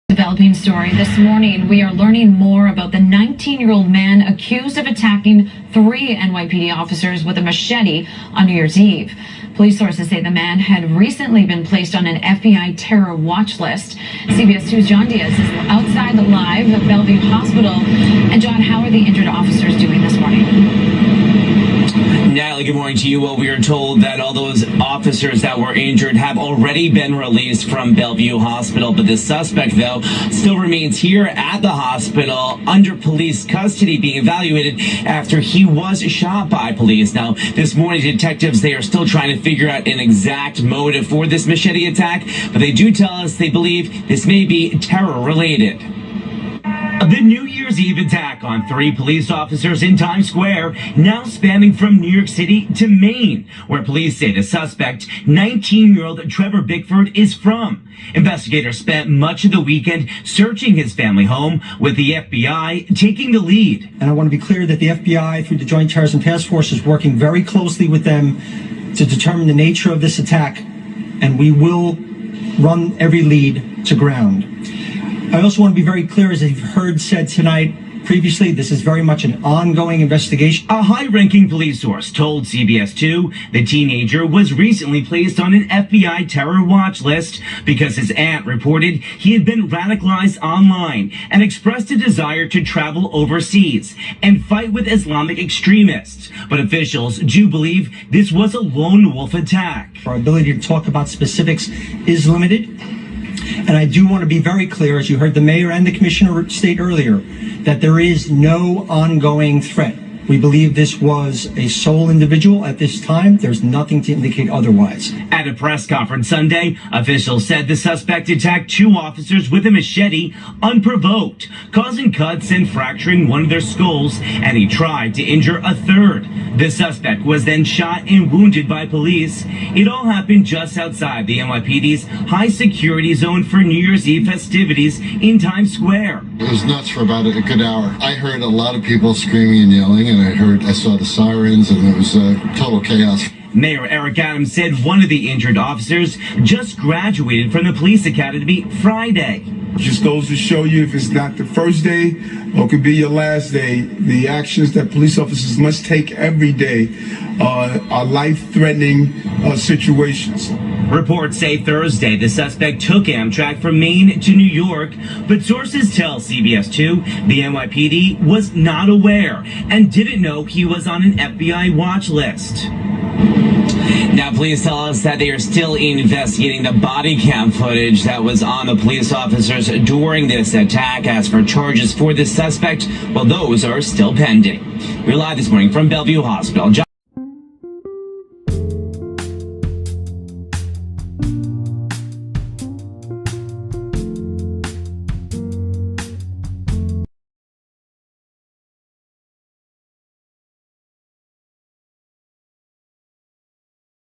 Developing story this morning, we are learning more about the 19-year-old man accused of attacking 3 NYPD officers with a machete on New Year's Eve. Police sources say the man had recently been placed on an FBI terror watch list. CBS 2's John Diaz is outside live at Bellevue Hospital. And John, how are the injured officers doing this morning? Natalie, good morning to you. Well, we are told that all those officers that were injured have already been released from Bellevue Hospital, but the suspect, though, still remains here at the hospital under police custody, being evaluated after he was shot by police. Now, this morning, detectives, they are still trying to figure out an exact motive for this machete attack, but they do tell us they believe this may be terror-related. The New Year's Eve attack on 3 police officers in Times Square, now spanning from New York City to Maine, where police say the suspect, 19-year-old Trevor Bickford, is from. Investigators spent much of the weekend searching his family home, with the FBI taking the lead. And I want to be clear that the FBI, through the Joint Terrorism Task Force, is working very closely with them to determine the nature of this attack, and we will run every lead to ground. I also want to be very clear, as you've heard said tonight previously, this is very much an ongoing investigation. A high-ranking police source told CBS 2 the teenager was recently placed on an FBI terror watch list because his aunt reported he had been radicalized online and expressed a desire to travel overseas and fight with Islamic extremists. But officials do believe this was a lone wolf attack. Our ability to talk about specifics is limited. And I do want to be very clear, as you heard the mayor and the commissioner state earlier, that there is no ongoing threat. We believe this was a sole individual at this time. There's nothing to indicate otherwise. At a press conference Sunday, officials said the suspect attacked 2 officers with a machete unprovoked, causing cuts and fracturing one of their skulls, and he tried to injure a 3rd. The suspect was then shot and wounded by police. It all happened just outside the NYPD's high security zone for New Year's Eve festivities in Times Square. It was nuts for about a good hour. I heard a lot of people screaming and yelling, and I saw the sirens, and it was total chaos. Mayor Eric Adams said one of the injured officers just graduated from the police academy Friday. Just goes to show you, if it's not the first day or it could be your last day, the actions that police officers must take every day are life-threatening situations. Reports say Thursday the suspect took Amtrak from Maine to New York, but sources tell CBS 2 the NYPD was not aware and didn't know he was on an FBI watch list. Now, police tell us that they are still investigating the body cam footage that was on the police officers during this attack. As for charges for this suspect, well, those are still pending. We're live this morning from Bellevue Hospital.